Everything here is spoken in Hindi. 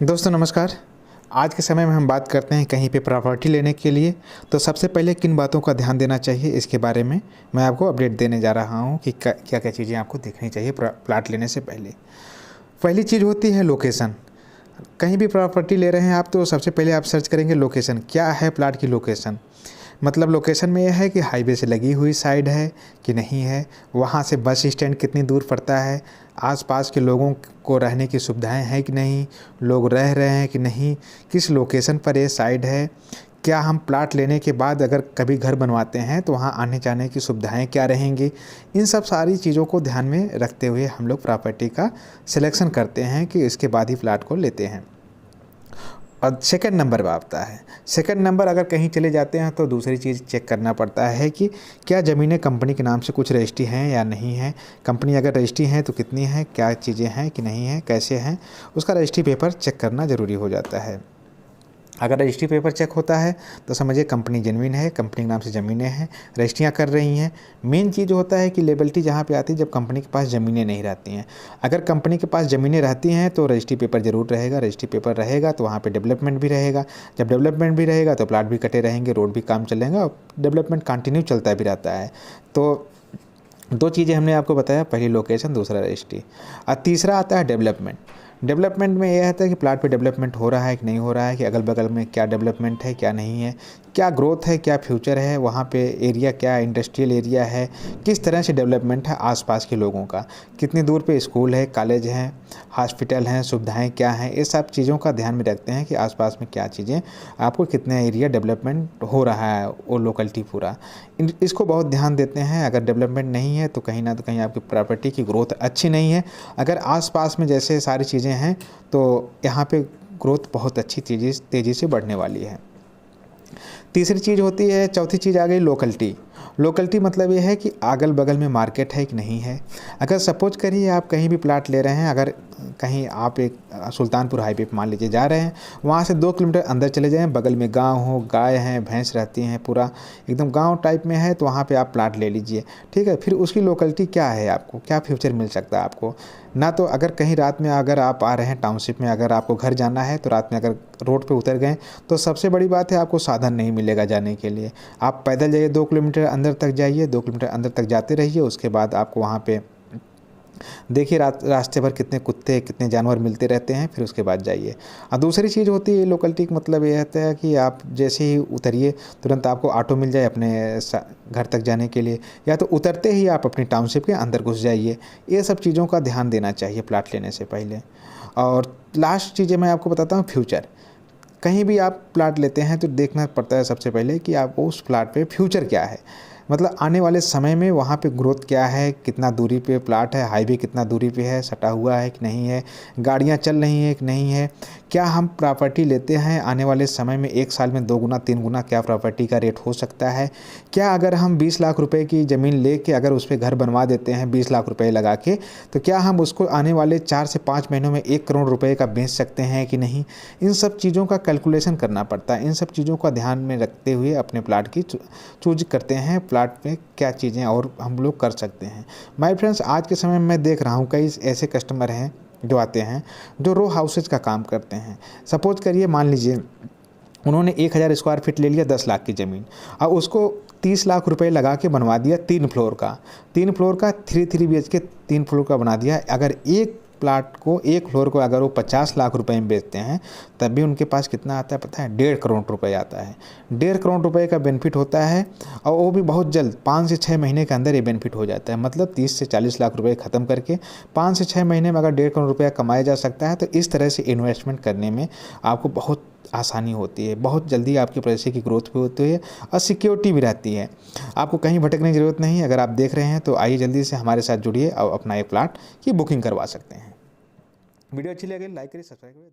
दोस्तों नमस्कार। आज के समय में हम बात करते हैं कहीं पे प्रॉपर्टी लेने के लिए तो सबसे पहले किन बातों का ध्यान देना चाहिए, इसके बारे में मैं आपको अपडेट देने जा रहा हूं कि क्या क्या चीज़ें आपको देखनी चाहिए प्लाट लेने से पहले। पहली चीज़ होती है लोकेशन। कहीं भी प्रॉपर्टी ले रहे हैं आप तो सबसे पहले आप सर्च करेंगे लोकेशन, क्या है प्लाट की लोकेशन। मतलब लोकेशन में यह है कि हाईवे से लगी हुई साइड है कि नहीं है, वहाँ से बस स्टैंड कितनी दूर पड़ता है, आसपास के लोगों को रहने की सुविधाएं हैं कि नहीं, लोग रह रहे हैं कि नहीं, किस लोकेशन पर ये साइड है, क्या हम प्लाट लेने के बाद अगर कभी घर बनवाते हैं तो वहाँ आने जाने की सुविधाएं क्या रहेंगी। इन सब सारी चीज़ों को ध्यान में रखते हुए हम लोग प्रॉपर्टी का सिलेक्शन करते हैं कि इसके बाद ही प्लाट को लेते हैं। और सेकंड नंबर पे आता है, सेकंड नंबर अगर कहीं चले जाते हैं तो दूसरी चीज़ चेक करना पड़ता है कि क्या ज़मीनें कंपनी के नाम से कुछ रजिस्ट्री हैं या नहीं है। कंपनी अगर रजिस्ट्री हैं तो कितनी है, क्या चीज़ें हैं कि नहीं है, कैसे हैं, उसका रजिस्ट्री पेपर चेक करना ज़रूरी हो जाता है। अगर रजिस्ट्री पेपर चेक होता है तो समझिए कंपनी जेन्युइन है, कंपनी के नाम से ज़मीनें हैं, रजिस्ट्रियाँ कर रही हैं। मेन चीज़ होता है कि लेबिलिटी जहाँ पे आती है जब कंपनी के पास ज़मीनें नहीं रहती हैं। अगर कंपनी के पास ज़मीनें रहती हैं तो रजिस्ट्री पेपर ज़रूर रहेगा, रजिस्ट्री पेपर रहेगा तो वहाँ पे डेवलपमेंट भी रहेगा। जब डेवलपमेंट भी रहेगा तो प्लाट भी कटे रहेंगे, रोड भी काम चलेगा और डेवलपमेंट कंटिन्यू चलता भी रहता है। तो दो चीज़ें हमने आपको बताया, पहली लोकेशन, दूसरा रजिस्ट्री। और तीसरा आता है डेवलपमेंट। डेवलपमेंट में यह आता है कि प्लाट पे डेवलपमेंट हो रहा है कि नहीं हो रहा है, कि अगल बगल में क्या डेवलपमेंट है क्या नहीं है, क्या ग्रोथ है, क्या फ्यूचर है, वहाँ पे एरिया क्या इंडस्ट्रियल एरिया है, किस तरह से डेवलपमेंट है आसपास के लोगों का, कितनी दूर पे स्कूल है, कॉलेज हैं, हॉस्पिटल हैं, सुविधाएं क्या हैं। ये सब चीज़ों का ध्यान में रखते हैं कि आसपास में क्या चीज़ें, आपको कितना एरिया डेवलपमेंट हो रहा है वो लोकेलिटी पूरा, इसको बहुत ध्यान देते हैं। अगर डेवलपमेंट नहीं है तो कहीं ना तो कहीं आपकी प्रॉपर्टी की ग्रोथ अच्छी नहीं है। अगर आसपास में जैसे सारी चीज़ें हैं तो यहाँ पे ग्रोथ बहुत अच्छी तेज़ी से बढ़ने वाली है। तीसरी चीज़ होती है, चौथी चीज़ आ गई लोकेलिटी। लोकेलिटी मतलब ये है कि अगल बगल में मार्केट है कि नहीं है। अगर सपोज करिए आप कहीं भी प्लाट ले रहे हैं, अगर कहीं आप एक सुल्तानपुर हाईवे पे मान लीजिए जा रहे हैं, वहाँ से 2 किलोमीटर अंदर चले जाएं, बगल में गांव हो, गाय हैं, भैंस रहती हैं, पूरा एकदम गांव टाइप में है, तो वहाँ पे आप प्लाट ले लीजिए। ठीक है, फिर उसकी लोकेलिटी क्या है, आपको क्या फ्यूचर मिल सकता है आपको ना। तो अगर कहीं रात में अगर आप आ रहे हैं टाउनशिप में, अगर आपको घर जाना है तो रात में अगर रोड पे उतर गए तो सबसे बड़ी बात है आपको साधन नहीं मिलेगा जाने के लिए। आप पैदल जाइए, 2 किलोमीटर अंदर तक जाइए, 2 किलोमीटर अंदर तक जाते रहिए, उसके बाद आपको वहाँ पे देखिए रास्ते भर कितने कुत्ते कितने जानवर मिलते रहते हैं, फिर उसके बाद जाइए। और दूसरी चीज़ होती है लोकेलिटी का मतलब ये होता है कि आप जैसे ही उतरिए तुरंत आपको ऑटो मिल जाए अपने घर तक जाने के लिए, या तो उतरते ही आप अपनी टाउनशिप के अंदर घुस जाइए। ये सब चीज़ों का ध्यान देना चाहिए प्लाट लेने से पहले। और लास्ट चीज़ें मैं आपको बताता हूँ, फ्यूचर। कहीं भी आप प्लाट लेते हैं तो देखना पड़ता है सबसे पहले कि आपको उस प्लाट पे फ्यूचर क्या है, मतलब आने वाले समय में वहाँ पे ग्रोथ क्या है, कितना दूरी पे प्लाट है, हाईवे कितना दूरी पे है, सटा हुआ है कि नहीं है, गाड़ियाँ चल रही हैं कि नहीं है, क्या हम प्रॉपर्टी लेते हैं आने वाले समय में 1 साल में 2 गुना 3 गुना क्या प्रॉपर्टी का रेट हो सकता है। क्या अगर हम 20 लाख रुपए की ज़मीन लेके अगर उस पर घर बनवा देते हैं 20 लाख रुपए लगा के, तो क्या हम उसको आने वाले 4 से 5 महीनों में 1 करोड़ रुपए का बेच सकते हैं कि नहीं। इन सब चीज़ों का कैलकुलेशन करना पड़ता है। इन सब चीज़ों का ध्यान में रखते हुए अपने प्लाट की चूज करते हैं, प्लाट में क्या चीज़ें और हम लोग कर सकते हैं। माय फ्रेंड्स, आज के समय में मैं देख रहा हूँ कई ऐसे कस्टमर हैं जो आते हैं जो रो हाउसेज का काम करते हैं। सपोज करिए मान लीजिए उन्होंने 1000 स्क्वायर फीट ले लिया 10 लाख की ज़मीन, और उसको 30 लाख रुपए लगा के बनवा दिया 3 फ्लोर का, 3 BHK 3 फ्लोर का बना दिया। अगर एक प्लाट को, एक फ्लोर को अगर वो 50 लाख रुपए में बेचते हैं तब भी उनके पास कितना आता है पता है, 1.5 करोड़ रुपए आता है। 1.5 करोड़ रुपए का बेनिफिट होता है, और वो भी बहुत जल्द, 5 से 6 महीने के अंदर ये बेनिफिट हो जाता है। मतलब 30 से 40 लाख रुपए ख़त्म करके 5 से 6 महीने में अगर 1.5 करोड़ रुपया कमाया जा सकता है, तो इस तरह से इन्वेस्टमेंट करने में आपको बहुत आसानी होती है, बहुत जल्दी आपके पैसे की ग्रोथ भी होती है और सिक्योरिटी भी रहती है। आपको कहीं भटकने की ज़रूरत नहीं है। अगर आप देख रहे हैं तो आइए जल्दी से हमारे साथ जुड़िए और अपना एक प्लाट की बुकिंग करवा सकते हैं। वीडियो अच्छी लगे लाइक करिए, सब्सक्राइब करिए।